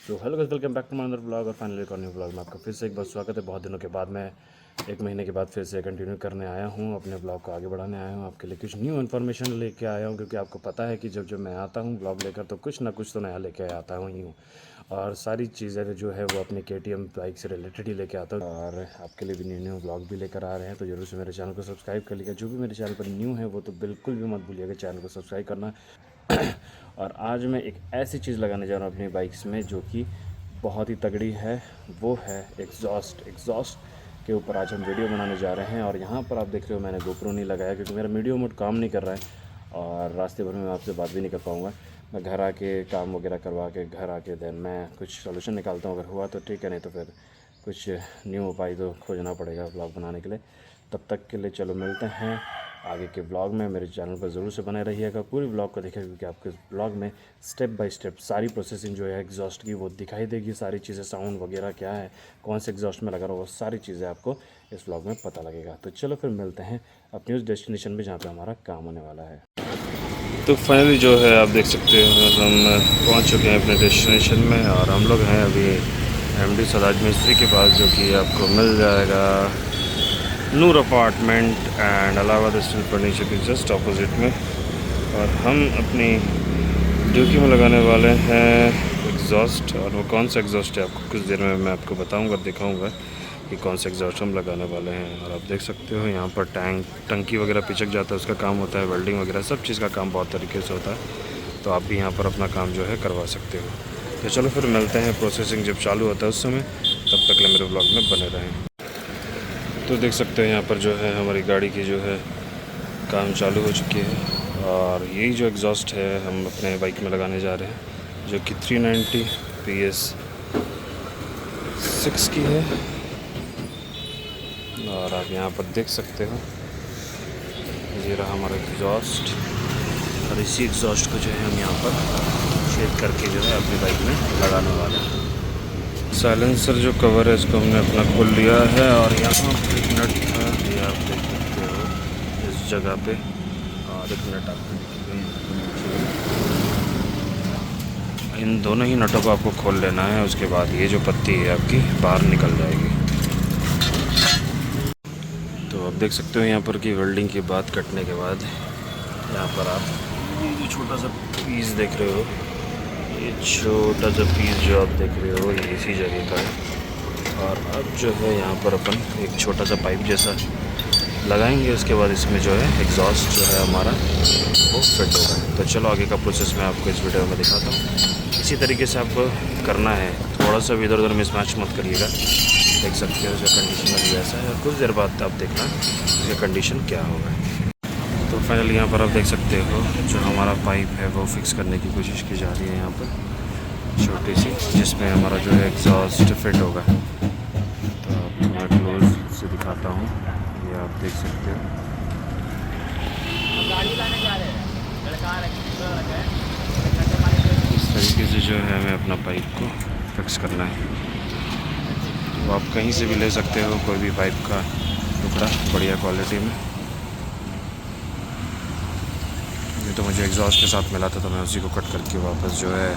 So hello guys, welcome back to my another blog और finally एक और new blog में आपका फिर से एक बार स्वागत है। बहुत दिनों के बाद मैं एक महीने के बाद फिर से कंटिन्यू करने आया हूँ, अपने ब्लॉग को आगे बढ़ाने आया हूँ, आपके लिए कुछ न्यू इन्फॉर्मेशन लेके आया हूँ। क्योंकि आपको पता है कि जब जब मैं आता हूँ ब्लॉग लेकर तो कुछ ना कुछ तो नया लेके आता हूँ ही हूँ, और सारी चीज़ें जो है वो अपने KTM बाइक से रिलेटेड ही लेके आता हूँ। और आपके लिए भी न्यू न्यू ब्लॉग भी लेकर आ रहे हैं, तो जरूर से मेरे चैनल को सब्सक्राइब कर लीजिएगा। जो भी मेरे चैनल पर न्यू है वो तो बिल्कुल भी मत भूलिएगा चैनल को सब्सक्राइब करना। और आज मैं एक ऐसी चीज़ लगाने जा रहा हूँ अपनी बाइक्स में जो कि बहुत ही तगड़ी है, वो है एग्जॉस्ट के ऊपर आज हम वीडियो बनाने जा रहे हैं। और यहाँ पर आप देख रहे हो मैंने GoPro नहीं लगाया क्योंकि मेरा वीडियो मोड काम नहीं कर रहा है और रास्ते भर में मैं आपसे बात भी नहीं कर पाऊँगा। मैं घर आके काम वगैरह करवा के घर आके देन मैं कुछ सोल्यूशन निकालता हूँ, अगर हुआ तो ठीक है, नहीं तो फिर कुछ न्यू उपाय तो खोजना पड़ेगा ब्लॉग बनाने के लिए। तब तक के लिए चलो मिलते हैं आगे के ब्लॉग में। मेरे चैनल पर ज़रूर से बने रहिएगा, पूरी ब्लॉग को देखिएगा क्योंकि आपको इस ब्लॉग में स्टेप बाय स्टेप सारी प्रोसेसिंग जो है एग्जॉस्ट की वो दिखाई देगी। सारी चीज़ें, साउंड वगैरह क्या है, कौन से एग्जॉस्ट में लगा रहा हो, वो सारी चीज़ें आपको इस ब्लॉग में पता लगेगा। तो चलो फिर मिलते हैं अपनी उस डेस्टिनेशन में जहाँ पर हमारा काम होने वाला है। तो फाइनली जो है आप देख सकते हो हम पहुँच चुके हैं अपने डेस्टिनेशन में, और हम लोग हैं अभी MD सदाज मिस्त्री के पास, जो कि आपको मिल जाएगा Noor apartment and Allahabad steel furniture के जस्ट ऑपोजिट में। और हम अपनी ड्यूटी में लगाने वाले हैं एग्जॉस्ट, और वो कौन सा एग्जॉस्ट है आपको कुछ देर में मैं आपको बताऊंगा, दिखाऊंगा कि कौन सा एग्जॉस्ट हम लगाने वाले हैं। और आप देख सकते हो यहाँ पर टंकी वगैरह पिचक जाता है, उसका काम होता है, वेल्डिंग वगैरह सब चीज़ का काम बहुत तरीके से होता है। तो आप भी यहाँ पर अपना काम जो है करवा सकते हो। तो चलो फिर मिलते हैं प्रोसेसिंग जब चालू होता है उस समय। तब तक ले मेरे ब्लॉग में बने रहें। तो देख सकते हो यहाँ पर जो है हमारी गाड़ी की जो है काम चालू हो चुकी है, और यही जो एग्जॉस्ट है हम अपने बाइक में लगाने जा रहे हैं, जो कि 390 PS 6 की है। और आप यहाँ पर देख सकते हो ये रहा हमारा एग्जॉस्ट, और इसी एग्जॉस्ट को जो है हम यहाँ पर छेद करके जो है अपनी बाइक में लगाने वाले हैं। साइलेंसर जो कवर है इसको हमने अपना खोल लिया है, और यहाँ पर एक नट था, ये आप देख सकते हो इस जगह पे, और एक नट आपको दिखेगा। इन दोनों ही नटों को आपको खोल लेना है, उसके बाद ये जो पत्ती है आपकी बाहर निकल जाएगी। तो आप देख सकते हो यहाँ पर कि वेल्डिंग की बात कटने के बाद यहाँ पर आप ये जो छोटा सा पीस देख रहे हो, ये छोटा सा पीस जो आप देख रहे हो ये इसी जगह का है। और अब जो है यहाँ पर अपन एक छोटा सा पाइप जैसा लगाएंगे, उसके बाद इसमें जो है एग्जॉस्ट जो है हमारा वो फिट होगा। तो चलो आगे का प्रोसेस मैं आपको इस वीडियो में दिखाता हूँ। इसी तरीके से आपको करना है, थोड़ा सा भी इधर उधर मिसमैच मत करिएगा। देख सकते हो जो कंडीशन अभी ऐसा है, और कुछ देर बाद आप देखना इसका कंडीशन क्या होगा। तो फाइनली यहाँ पर आप देख सकते हो जो हमारा पाइप है वो फिक्स करने की कोशिश की जा रही है यहाँ पर, छोटी सी, जिसमें हमारा जो है एग्जॉस्ट फिट होगा। तो आपको मैं क्लोज से दिखाता हूँ, ये आप देख सकते हो। इस तरीके से जो है हमें अपना पाइप को फिक्स करना है। तो आप कहीं से भी ले सकते हो कोई भी पाइप का टुकड़ा बढ़िया क्वालिटी में। ये तो मुझे एग्जॉस्ट के साथ मिला था, तो मैं उसी को कट करके वापस जो है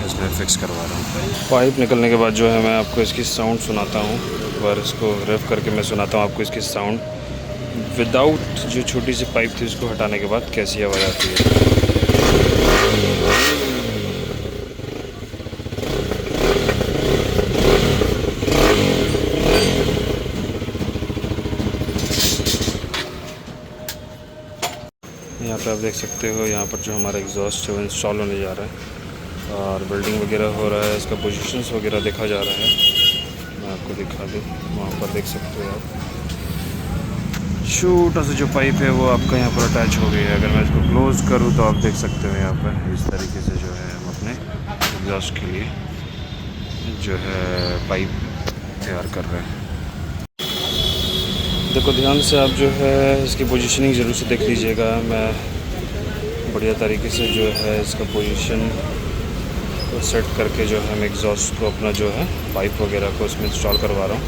इसमें फिक्स करवा रहा हूँ। पाइप निकलने के बाद जो है मैं आपको इसकी साउंड सुनाता हूँ, एक बार इसको रेव करके मैं सुनाता हूँ आपको इसकी साउंड, विदाउट जो छोटी सी पाइप थी उसको हटाने के बाद कैसी आवाज़ आती है। यहाँ पे आप देख सकते हो यहाँ पर जो हमारा एग्जॉस्ट है वो इंस्टॉल होने जा रहा है, और बिल्डिंग वगैरह हो रहा है, इसका पोजीशंस वगैरह देखा जा रहा है। मैं आपको दिखा दूँ, वहाँ पर देख सकते हो आप छोटा सा जो पाइप है वो आपका यहाँ पर अटैच हो गई है। अगर मैं इसको क्लोज़ करूँ तो आप देख सकते हो यहाँ पर इस तरीके से जो है हम अपने एग्जॉस्ट के लिए जो है पाइप तैयार कर रहे हैं। देखो ध्यान से आप जो है इसकी पोजीशनिंग ज़रूर से देख लीजिएगा। मैं बढ़िया तरीके से जो है इसका पोजीशन को सेट करके जो है हम एग्जॉस्ट को अपना जो है पाइप वगैरह को इसमें इंस्टॉल करवा रहा हूँ।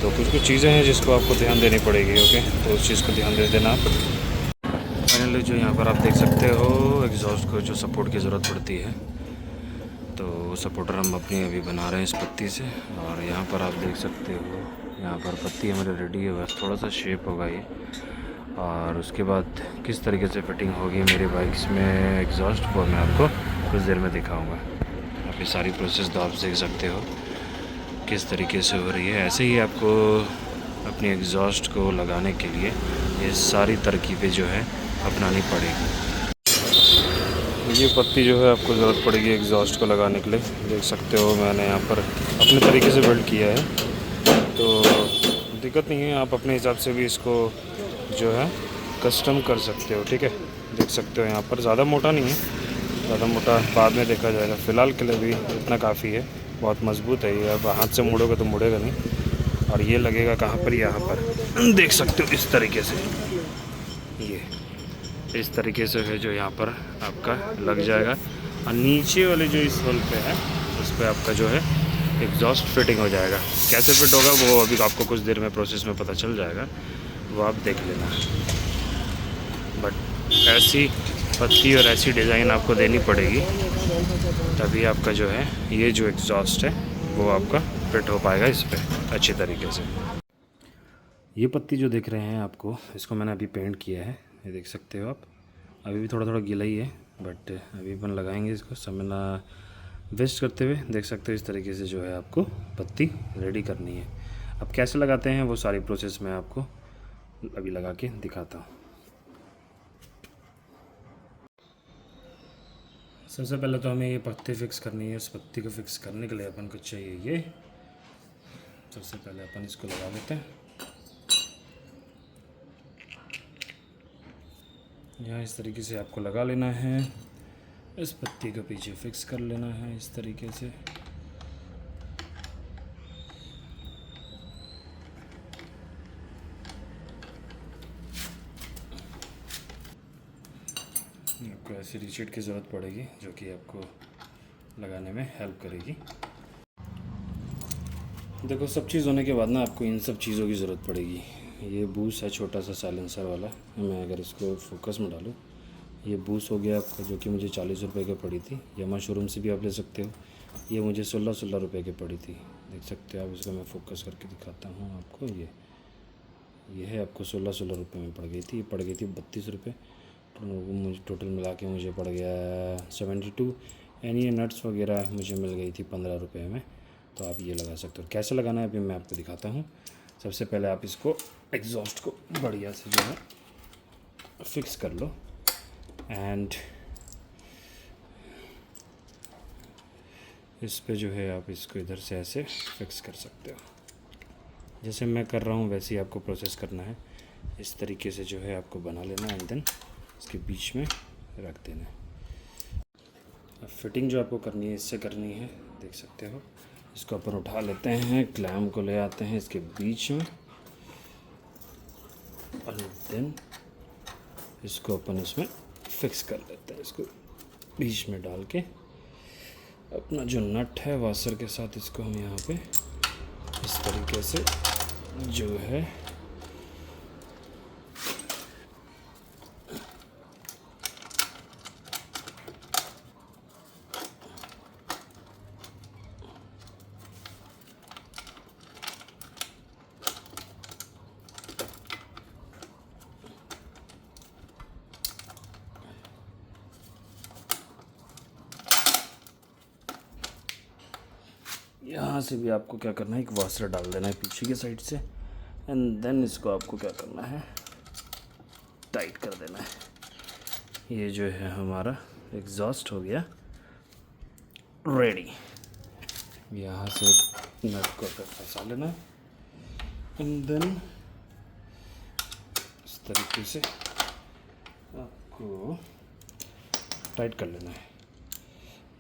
तो कुछ कुछ चीज़ें हैं जिसको आपको ध्यान देनी पड़ेगी, ओके, तो उस चीज़ को ध्यान दे देना आप। फाइनली जो यहाँ पर आप देख सकते हो एग्जॉस्ट को जो सपोर्ट की ज़रूरत पड़ती है तो सपोर्टर हम अपनी अभी बना रहे हैं इस पत्ती से। और यहाँ पर आप देख सकते हो, यहाँ पर पत्ती हमारी रेडी है, बस थोड़ा सा शेप होगा ये। और उसके बाद किस तरीके से फिटिंग होगी मेरे बाइक्स में एग्जॉस्ट, वो मैं आपको कुछ देर में दिखाऊंगा। आप ये सारी प्रोसेस तो आप देख सकते हो किस तरीके से हो रही है। ऐसे ही आपको अपनी एग्जॉस्ट को लगाने के लिए ये सारी तरकीबें जो है अपनानी पड़ेगी। ये पत्ती जो है आपको ज़रूरत पड़ेगी एग्जॉस्ट को लगाने के लिए। देख सकते हो मैंने यहाँ पर अपने तरीके से बिल्ड किया है, तो दिक्कत नहीं है, आप अपने हिसाब से भी इसको जो है कस्टम कर सकते हो। ठीक है, देख सकते हो यहाँ पर ज़्यादा मोटा नहीं है, ज़्यादा मोटा बाद में देखा जाएगा, फ़िलहाल के लिए भी इतना काफ़ी है। बहुत मज़बूत है ये, अब हाथ से मुड़ोगे तो मुड़ेगा नहीं। और ये लगेगा कहाँ पर, यहाँ पर देख सकते हो इस तरीके से, ये इस तरीके से है जो यहाँ पर आपका लग जाएगा। और नीचे वाले जो इस होल पे है उस पर आपका जो है एग्जॉस्ट फिटिंग हो जाएगा। कैसे फिट होगा वो अभी आपको कुछ देर में प्रोसेस में पता चल जाएगा, वो आप देख लेना। बट ऐसी पत्ती और ऐसी डिज़ाइन आपको देनी पड़ेगी, तभी आपका जो है ये जो एग्जॉस्ट है वो आपका फिट हो पाएगा इस पर अच्छे तरीके से। ये पत्ती जो देख रहे हैं आपको, इसको मैंने अभी पेंट किया है, ये देख सकते हो आप। अभी भी थोड़ा थोड़ा गीला ही है, बट अभी अपन लगाएंगे इसको समय ना वेस्ट करते हुए। देख सकते हो इस तरीके से जो है आपको पत्ती रेडी करनी है। अब कैसे लगाते हैं वो सारी प्रोसेस मैं आपको अभी लगा के दिखाता हूँ। सबसे पहले तो हमें ये पत्ती फिक्स करनी है। इस पत्ती को फिक्स करने के लिए अपन को चाहिए ये, सबसे पहले अपन इसको लगा लेते हैं। यहाँ इस तरीके से आपको लगा लेना है, इस पत्ती को पीछे फिक्स कर लेना है इस तरीके से। आपको ऐसी रिचेट की ज़रूरत पड़ेगी जो कि आपको लगाने में हेल्प करेगी। देखो, सब चीज़ होने के बाद ना आपको इन सब चीज़ों की ज़रूरत पड़ेगी। ये बूस है छोटा सा साइलेंसर वाला, मैं अगर इसको फोकस में डालूँ, ये बूस हो गया आपका, जो कि मुझे 40 रुपये की पड़ी थी। यमा शोरूम से भी आप ले सकते हो, ये मुझे 16 रुपये की पड़ी थी। देख सकते हो आप, इसको मैं फोकस करके दिखाता हूँ आपको। ये है आपको 16 रुपये में पड़ गई थी, ये पड़ गई थी 32 रुपये। तो मुझे टोटल मिला के मुझे पड़ गया 72। एंड ये नट्स वगैरह मुझे मिल गई थी 15 रुपये में। तो आप ये लगा सकते हो। कैसे लगाना है अभी मैं आपको दिखाता हूँ। सबसे पहले आप इसको एग्जॉस्ट को बढ़िया से जो है फिक्स कर लो, एंड इस पे जो है आप इसको इधर से ऐसे फिक्स कर सकते हो। जैसे मैं कर रहा हूँ वैसे ही आपको प्रोसेस करना है। इस तरीके से जो है आपको बना लेना, एंड देन इसके बीच में रख देना है। अब फिटिंग जो आपको करनी है इससे करनी है, देख सकते हो। इसको अपन उठा लेते हैं, क्लैम्प को ले आते हैं इसके बीच में, और देन इसको अपन इसमें फिक्स कर लेते हैं। इसको बीच में डाल के अपना जो नट है वाशर के साथ इसको हम यहाँ पे इस तरीके से जो है यहाँ से भी आपको क्या करना है, एक वाशर डाल देना है पीछे की साइड से, एंड देन इसको आपको क्या करना है, टाइट कर देना है। ये जो है हमारा एग्जॉस्ट हो गया रेडी। यहाँ से नट को फंसा लेना है, एंड देन इस तरीके से आपको टाइट कर लेना है,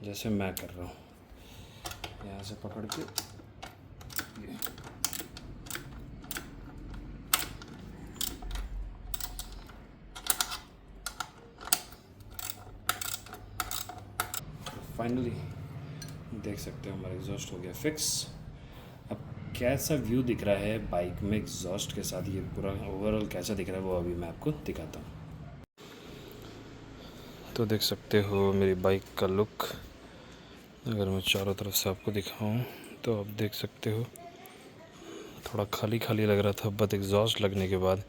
जैसे मैं कर रहा हूँ। यहाँ से पकड़ के ये फाइनली देख सकते हो हमारा एग्जॉस्ट हो गया फिक्स। अब कैसा व्यू दिख रहा है बाइक में एग्जॉस्ट के साथ, ये पूरा ओवरऑल कैसा दिख रहा है वो अभी मैं आपको दिखाता हूँ। तो देख सकते हो मेरी बाइक का लुक अगर मैं चारों तरफ से आपको दिखाऊं तो आप देख सकते हो थोड़ा खाली खाली लग रहा था, बट एग्जॉस्ट लगने के बाद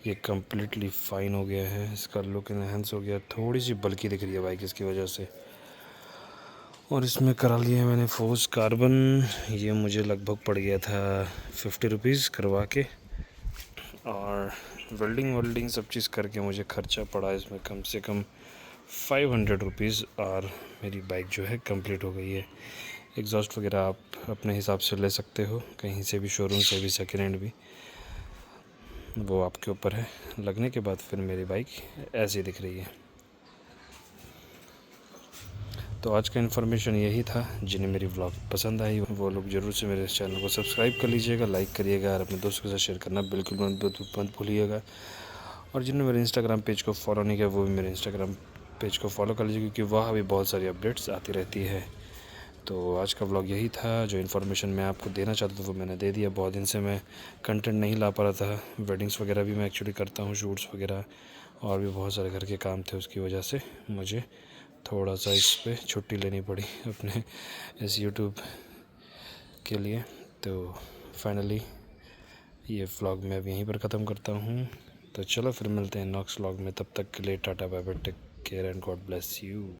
ये कम्प्लीटली फाइन हो गया है। इसका लुक इनहेंस हो गया, थोड़ी सी बल्कि दिख रही है बाइक इसकी वजह से। और इसमें करा लिया है मैंने फोर्स कार्बन। ये मुझे लगभग पड़ गया था 50 रुपीज़ करवा के, और वेल्डिंग सब चीज़ करके मुझे खर्चा पड़ा इसमें कम से कम 500 रुपीज़, और मेरी बाइक जो है कंप्लीट हो गई है। एग्जॉस्ट वगैरह आप अपने हिसाब से ले सकते हो, कहीं से भी, शोरूम से भी, सेकेंड हैंड भी, वो आपके ऊपर है। लगने के बाद फिर मेरी बाइक ऐसी दिख रही है। तो आज का इन्फॉर्मेशन यही था। जिन्हें मेरी व्लॉग पसंद आई वो लोग ज़रूर से मेरे चैनल को सब्सक्राइब कर लीजिएगा, लाइक करिएगा, और अपने दोस्तों के साथ शेयर करना बिल्कुल मत भूलिएगा। और जिन्होंने मेरे इंस्टाग्राम पेज को फॉलो नहीं किया वो भी मेरे इंस्टाग्राम पेज को फॉलो कर लीजिए, क्योंकि वहाँ भी बहुत सारी अपडेट्स आती रहती है। तो आज का व्लॉग यही था। जो इन्फॉर्मेशन मैं आपको देना चाहता था वो मैंने दे दिया। बहुत दिन से मैं कंटेंट नहीं ला पा रहा था। वेडिंग्स वगैरह भी मैं एक्चुअली करता हूँ, शूट्स वगैरह, और भी बहुत सारे घर के काम थे, उसकी वजह से मुझे थोड़ा सा इस पे छुट्टी लेनी पड़ी अपने इस यूट्यूब के लिए। तो फाइनली ये व्लॉग मैं अब यहीं पर ख़त्म करता हूँ। तो चलो फिर मिलते हैं नेक्स्ट व्लॉग में। तब तक के लिए tata bye bye, take care and God bless you.